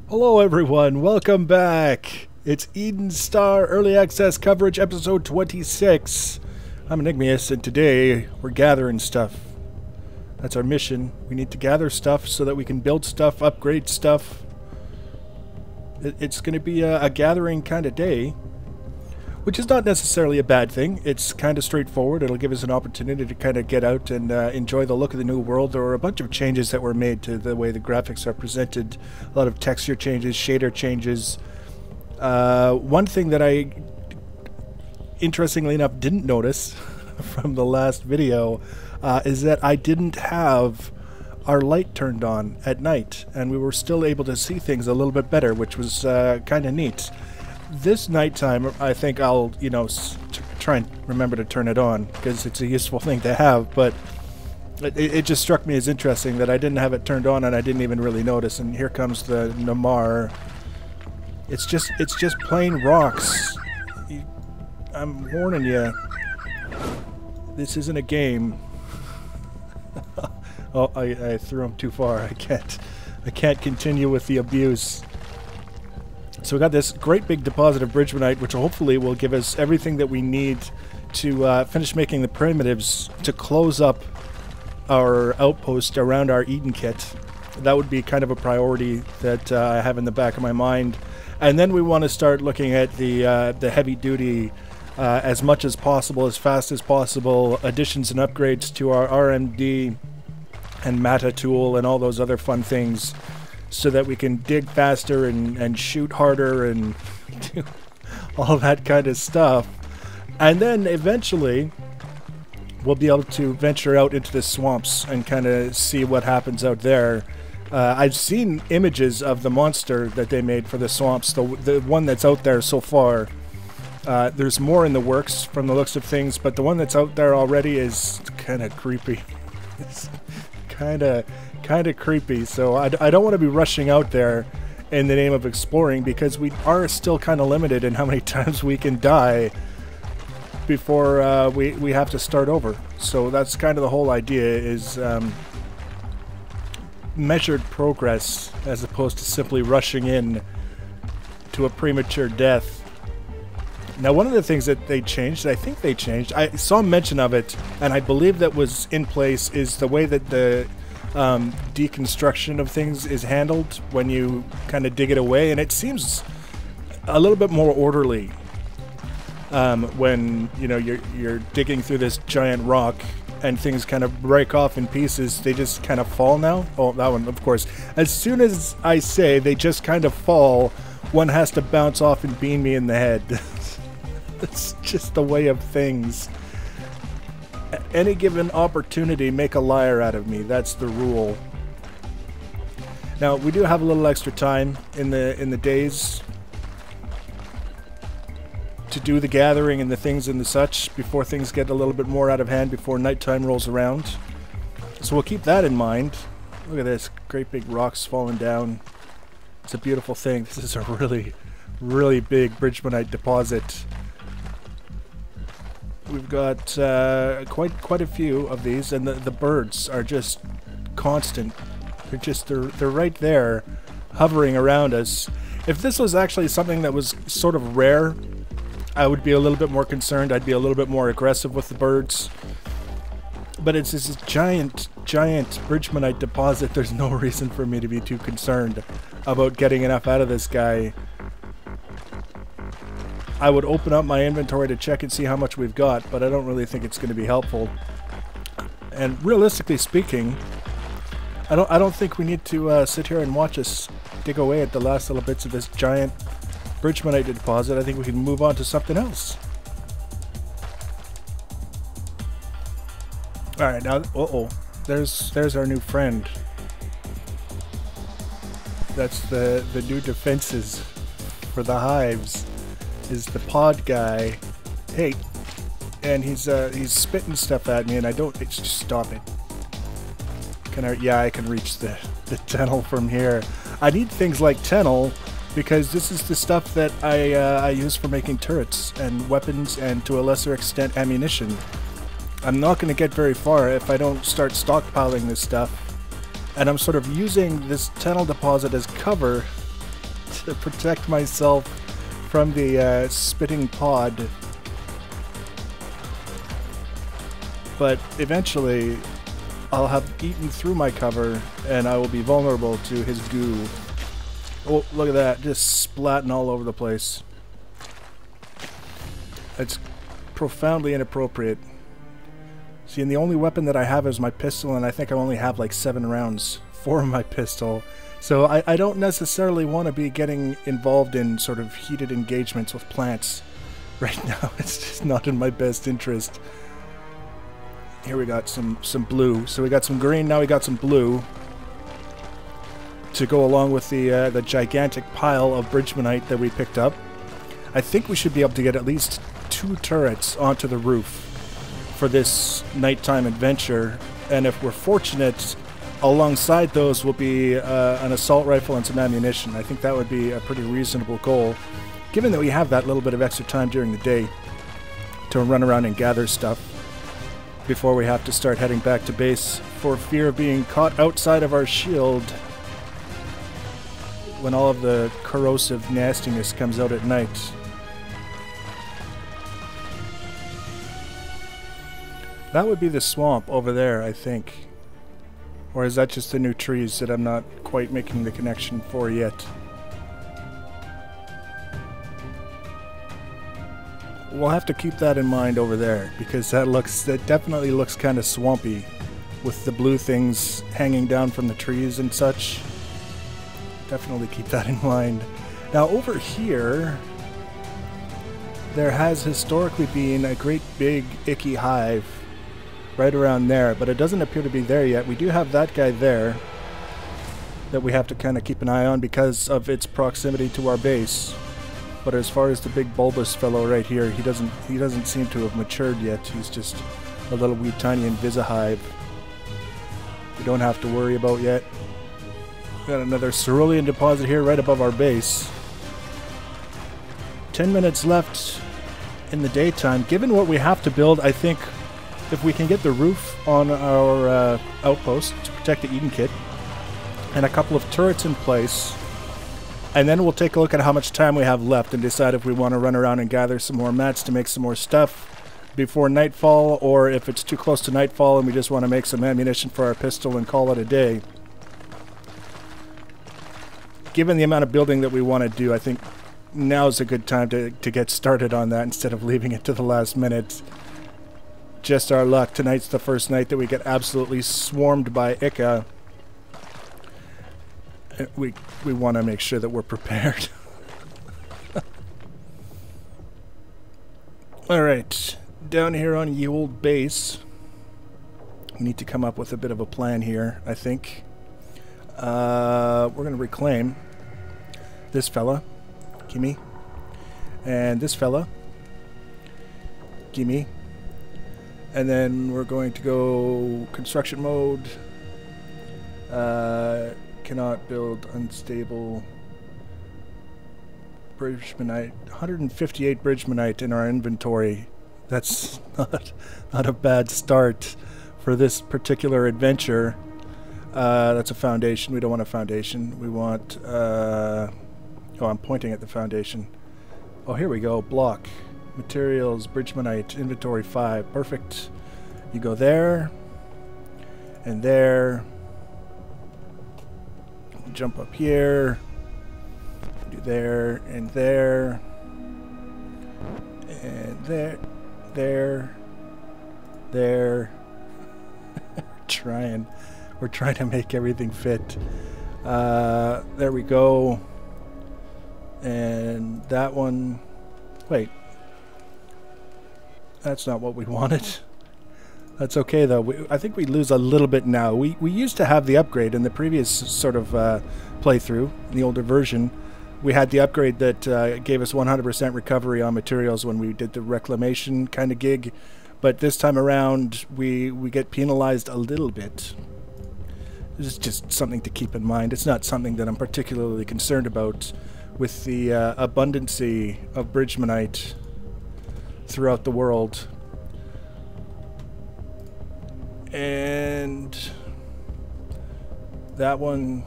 Hello everyone, welcome back. It's Eden Star Early Access Coverage episode 26. I'm Enigmius and today we're gathering stuff. That's our mission. We need to gather stuff so that we can build stuff, upgrade stuff. It's going to be a gathering kind of day, which is not necessarily a bad thing. It's kind of straightforward. It'll give us an opportunity to kind of get out and enjoy the look of the new world. There were a bunch of changes that were made to the way the graphics are presented. A lot of texture changes, shader changes. One thing that I, interestingly enough, didn't notice from the last video is that I didn't have our light turned on at night, and we were still able to see things a little bit better, which was kind of neat. This nighttime, I think I'll, try and remember to turn it on, because it's a useful thing to have, but it just struck me as interesting that I didn't have it turned on and I didn't even really notice, and here comes the Namar. It's just plain rocks. I'm warning you. This isn't a game. Oh, I threw him too far. I can't continue with the abuse. So we got this great big deposit of bridgemanite, which hopefully will give us everything that we need to finish making the primitives to close up our outpost around our Eden kit. That would be kind of a priority that I have in the back of my mind. And then we want to start looking at the heavy duty as much as possible, as fast as possible, additions and upgrades to our RMD and Mata tool and all those other fun things, so that we can dig faster and shoot harder and do all that kind of stuff. And then eventually we'll be able to venture out into the swamps and kind of see what happens out there. I've seen images of the monster that they made for the swamps, the one that's out there so far. There's more in the works from the looks of things, but the one that's out there already is kind of creepy. It's kind of creepy, so I don't want to be rushing out there in the name of exploring, because we are still kind of limited in how many times we can die before we have to start over. So that's kind of the whole idea, is measured progress as opposed to simply rushing in to a premature death. Now, one of the things that they changed, I saw mention of it, and I believe that was in place, is the way that the deconstruction of things is handled when you kind of dig it away, and it seems a little bit more orderly when you're digging through this giant rock and things kind of break off in pieces. They just kind of fall now. Oh, that one, of course. As soon as I say they just kind of fall, one has to bounce off and bean me in the head. It's just the way of things. At any given opportunity, make a liar out of me. That's the rule. Now, we do have a little extra time in the days to do the gathering and the things and the such before things get a little bit more out of hand, before nighttime rolls around. So we'll keep that in mind. Look at this, great big rocks falling down. It's a beautiful thing. This is a really, really big bridgemanite deposit. We've got quite a few of these, and the birds are just constant. They're right there, hovering around us. If this was actually something that was sort of rare, I would be a little bit more concerned. I'd be a little bit more aggressive with the birds. But it's this giant bridgemanite deposit. There's no reason for me to be too concerned about getting enough out of this guy. I would open up my inventory to check and see how much we've got, but I don't really think it's going to be helpful. And realistically speaking, I don't think we need to sit here and watch us dig away at the last little bits of this giant bridgemanite deposit. I think we can move on to something else. All right, now, there's our new friend. That's the new defenses for the hives. Is the pod guy. Hey, and he's spitting stuff at me, and I don't. Just stop it. Yeah, I can reach the tunnel from here. I need things like tunnel because this is the stuff that I use for making turrets and weapons, and to a lesser extent ammunition. I'm not going to get very far if I don't start stockpiling this stuff, and I'm sort of using this tunnel deposit as cover to protect myself from the spitting pod. But eventually, I'll have eaten through my cover, and I will be vulnerable to his goo. Oh, look at that, just splatting all over the place. It's profoundly inappropriate. See, and the only weapon that I have is my pistol, and I think I only have like 7 rounds for my pistol. So I don't necessarily want to be getting involved in sort of heated engagements with plants right now. It's just not in my best interest. Here we got some blue. So we got some green, now we got some blue to go along with the gigantic pile of Bridgmanite that we picked up. I think we should be able to get at least 2 turrets onto the roof for this nighttime adventure, and if we're fortunate, alongside those will be an assault rifle and some ammunition. I think that would be a pretty reasonable goal, given that we have that little bit of extra time during the day to run around and gather stuff before we have to start heading back to base for fear of being caught outside of our shield when all of the corrosive nastiness comes out at night. That would be the swamp over there, I think. Or is that just the new trees that I'm not quite making the connection for yet? We'll have to keep that in mind over there, because that definitely looks kind of swampy with the blue things hanging down from the trees and such. Definitely keep that in mind. Now over here, there has historically been a great big icky hive right around there, but it doesn't appear to be there yet. We do have that guy there that we have to kind of keep an eye on because of its proximity to our base. But as far as the big bulbous fellow right here, he doesn't seem to have matured yet. He's just a little wee tiny Invisihive we don't have to worry about yet. Got another cerulean deposit here right above our base. 10 minutes left in the daytime. Given what we have to build, I think if we can get the roof on our outpost to protect the Eden kit and a couple of turrets in place, and then we'll take a look at how much time we have left and decide if we want to run around and gather some more mats to make some more stuff before nightfall, or if it's too close to nightfall and we just want to make some ammunition for our pistol and call it a day. Given the amount of building that we want to do, I think now's a good time to get started on that instead of leaving it to the last minute. Just our luck. Tonight's the first night that we get absolutely swarmed by Ica. We want to make sure that we're prepared. Alright, down here on ye old base, we need to come up with a bit of a plan here, I think. We're going to reclaim this fella, gimme, and this fella, gimme, and then we're going to go construction mode. Cannot build unstable Bridgmanite. 158 Bridgmanite in our inventory. That's not a bad start for this particular adventure. That's a foundation. We don't want a foundation. We want... oh, I'm pointing at the foundation. Oh, here we go. Block. Materials, Bridgmanite, inventory 5. Perfect. You go there. And there. Jump up here. Do there. And there. And there. There. There. We're trying to make everything fit. There we go. And that one... Wait. That's not what we wanted. That's okay, though. I think we lose a little bit now. We used to have the upgrade in the previous sort of playthrough, in the older version. We had the upgrade that gave us 100% recovery on materials when we did the reclamation kind of gig. But this time around, we get penalized a little bit. This is just something to keep in mind. It's not something that I'm particularly concerned about with the abundancy of Bridgmanite throughout the world. And that one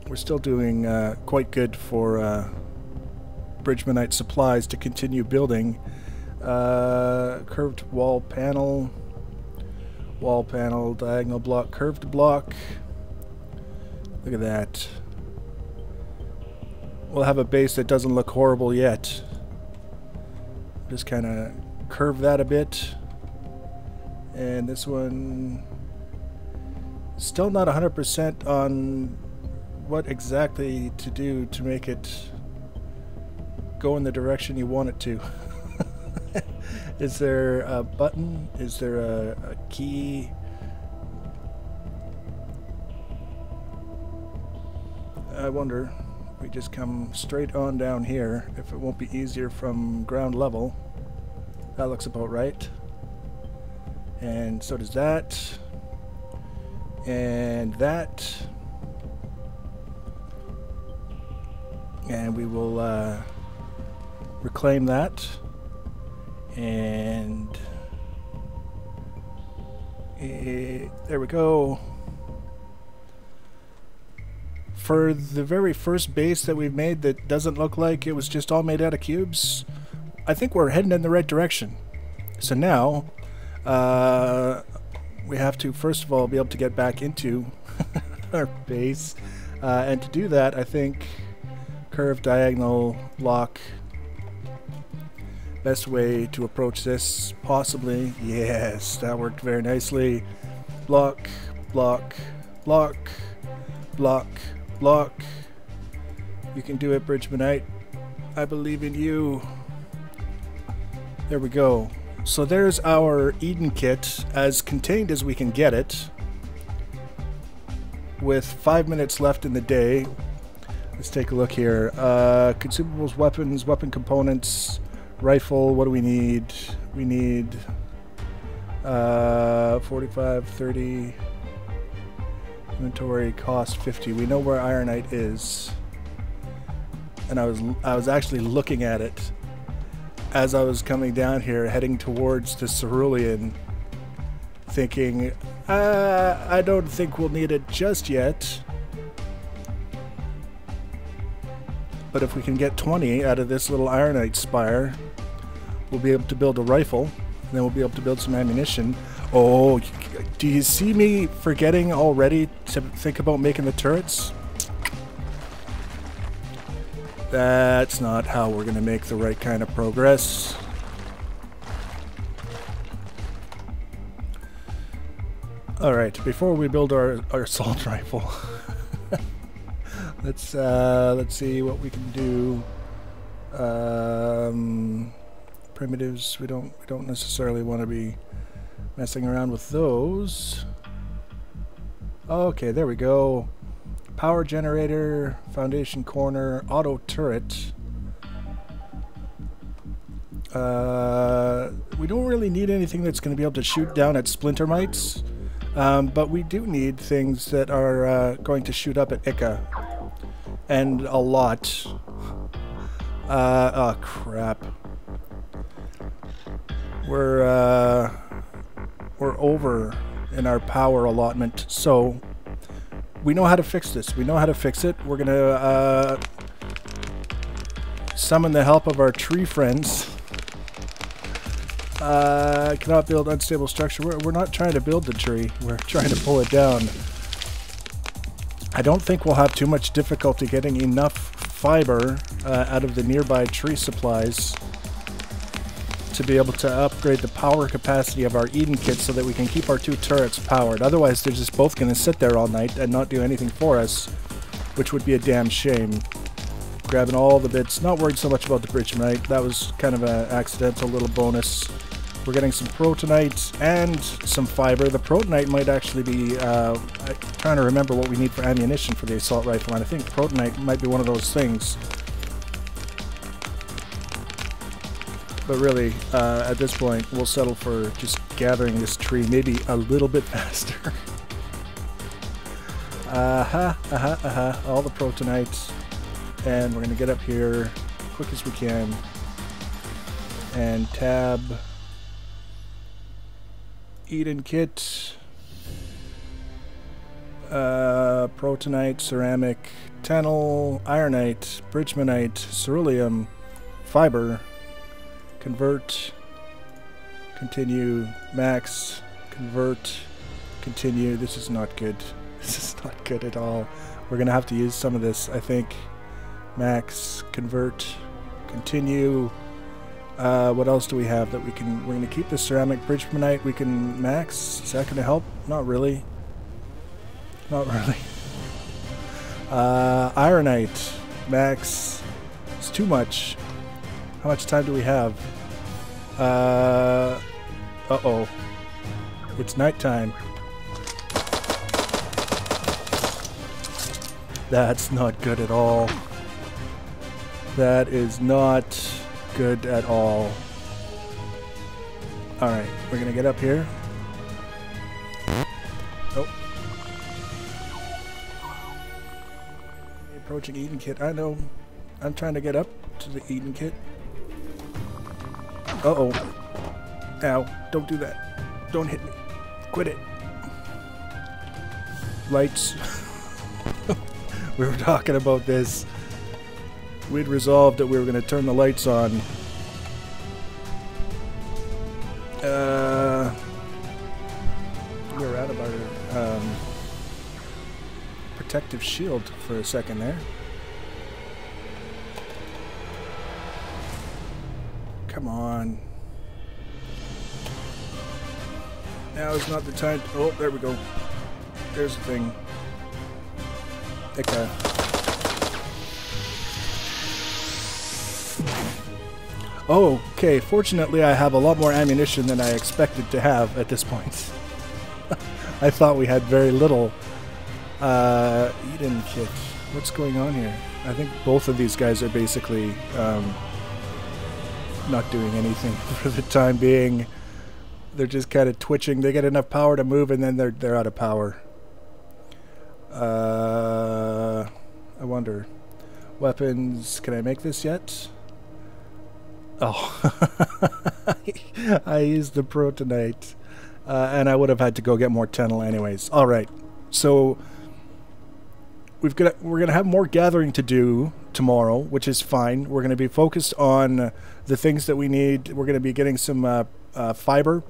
we're still doing quite good for Bridgmanite supplies to continue building. Curved wall panel, diagonal block, curved block. Look at that. We'll have a base that doesn't look horrible yet. Just kind of curve that a bit. And this one, still not 100% on what exactly to do to make it go in the direction you want it to. Is there a button? Is there a key? I wonder. We just come straight on down here, if it won't be easier from ground level. That looks about right. And so does that. And that. And we will reclaim that. And there we go. For the very first base that we've made that doesn't look like it was just all made out of cubes, I think we're heading in the right direction. So now, we have to first of all be able to get back into our base. And to do that, I think curved diagonal lock. Best way to approach this, possibly. Yes, that worked very nicely. Block, block, block, block, block. You can do it, Bridgmanite. I believe in you. There we go. So there's our Eden kit, as contained as we can get it. With 5 minutes left in the day. Let's take a look here. Consumables, weapons, weapon components, rifle. What do we need? We need 45, 30. Inventory cost 50. We know where ironite is. And I was actually looking at it as I was coming down here, heading towards the cerulean, thinking, I don't think we'll need it just yet. But if we can get 20 out of this little ironite spire, we'll be able to build a rifle, and then we'll be able to build some ammunition. Oh, do you see me forgetting already to think about making the turrets? That's not how we're going to make the right kind of progress. Alright, before we build our assault rifle, let's see what we can do. Primitives, we don't necessarily want to be messing around with those. Okay, there we go. Power generator, foundation corner, auto turret. We don't really need anything that's going to be able to shoot down at splinter mites, but we do need things that are going to shoot up at Ika. And a lot. Oh crap. We're over in our power allotment, so we know how to fix this. We know how to fix it. We're gonna summon the help of our tree friends. Cannot build unstable structure. We're not trying to build the tree. We're trying to pull it down. I don't think we'll have too much difficulty getting enough fiber out of the nearby tree supplies to be able to upgrade the power capacity of our Eden kit so that we can keep our two turrets powered. Otherwise, they're just both going to sit there all night and not do anything for us, which would be a damn shame. Grabbing all the bits. Not worried so much about the Bridgmanite. That was kind of an accidental little bonus. We're getting some protonite and some fiber. The protonite might actually be... I'm trying to remember what we need for ammunition for the assault rifle, and I think protonite might be one of those things. But really, at this point, we'll settle for just gathering this tree maybe a little bit faster. All the protonites. And we're going to get up here quick as we can. And tab Eden kit. protonite, ceramic, tannel, ironite, bridgemanite, ceruleum, fiber, convert, continue, max, convert, continue. This is not good. This is not good at all. We're gonna have to use some of this, I think. Max, convert, continue. What else do we have that we can... We're gonna keep the ceramic bridgemanite. We can max. Is that gonna help? Not really. Not really. Ironite, max. It's too much. How much time do we have? Uh-oh. It's nighttime. That's not good at all. That is not good at all. Alright, we're gonna get up here. Oh. Approaching Eden Kit. I know. I'm trying to get up to the Eden Kit. Uh-oh. Ow. Don't do that. Don't hit me. Quit it. Lights. We were talking about this. We'd resolved that we were going to turn the lights on. We were out of our protective shield for a second there. Come on. Now is not the time. Oh, there we go. There's the thing. Okay. Oh, okay. Fortunately, I have a lot more ammunition than I expected to have at this point. I thought we had very little. Eden Kit. What's going on here? I think both of these guys are basically not doing anything for the time being. They're just kind of twitching. They get enough power to move, and then they're out of power. I wonder. Weapons. Can I make this yet? Oh. I used the protonite. And I would have had to go get more tennel anyways. Alright. So we're gonna have more gathering to do tomorrow, which is fine. We're gonna be focused on the things that we need. We're gonna be getting some fiber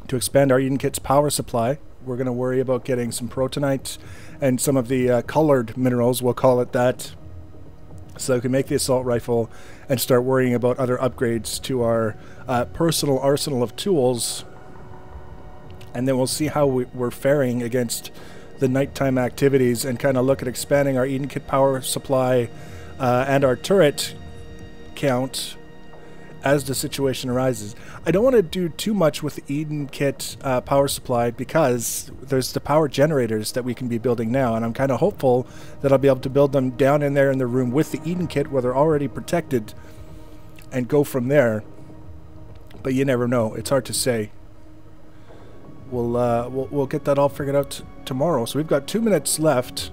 to expand our Eden Kit's power supply. We're gonna worry about getting some protonite and some of the colored minerals, we'll call it that, so we can make the assault rifle and start worrying about other upgrades to our personal arsenal of tools. And then we'll see how we're faring against the nighttime activities and kind of look at expanding our Eden Kit power supply and our turret count as the situation arises. I don't want to do too much with the Eden Kit power supply because there's the power generators that we can be building now, and I'm kind of hopeful that I'll be able to build them down in there in the room with the Eden Kit where they're already protected and go from there. But you never know. It's hard to say. We'll get that all figured out tomorrow. So we've got 2 minutes left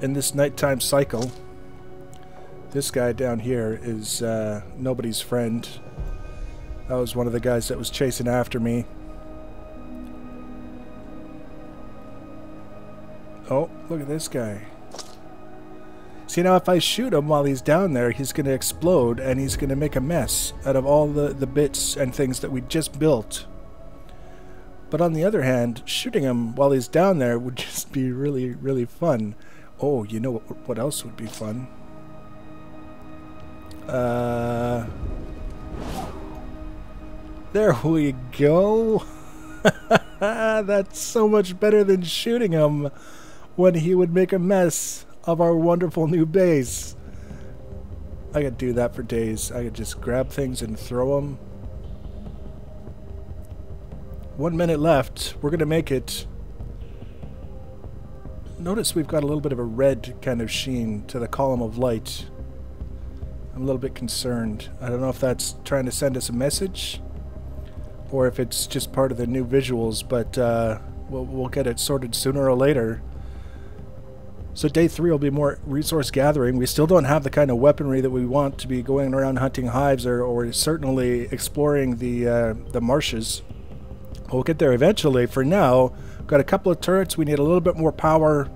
in this nighttime cycle. This guy down here is nobody's friend. That was one of the guys that was chasing after me. Oh, look at this guy. See, now if I shoot him while he's down there, he's going to explode and he's going to make a mess out of all the bits and things that we just built. But on the other hand, shooting him while he's down there would just be really, really fun. Oh, you know what else would be fun? There we go. That's so much better than shooting him when he would make a mess of our wonderful new base. I could do that for days. I could just grab things and throw them. 1 minute left. We're gonna make it. Notice we've got a little bit of a red kind of sheen to the column of light. I'm a little bit concerned. I don't know if that's trying to send us a message or if it's just part of the new visuals, but we'll get it sorted sooner or later. So day 3 will be more resource gathering. We still don't have the kind of weaponry that we want to be going around hunting hives or certainly exploring the marshes. We'll get there eventually. For now, we've got a couple of turrets. We need a little bit more power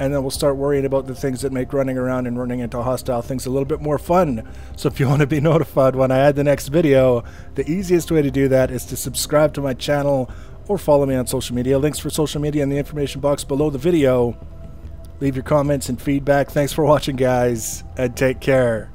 and then we'll start worrying about the things that make running around and running into hostile things a little bit more fun. So if you want to be notified when I add the next video, the easiest way to do that is to subscribe to my channel or follow me on social media. Links for social media in the information box below the video. Leave your comments and feedback. Thanks for watching, guys, and take care.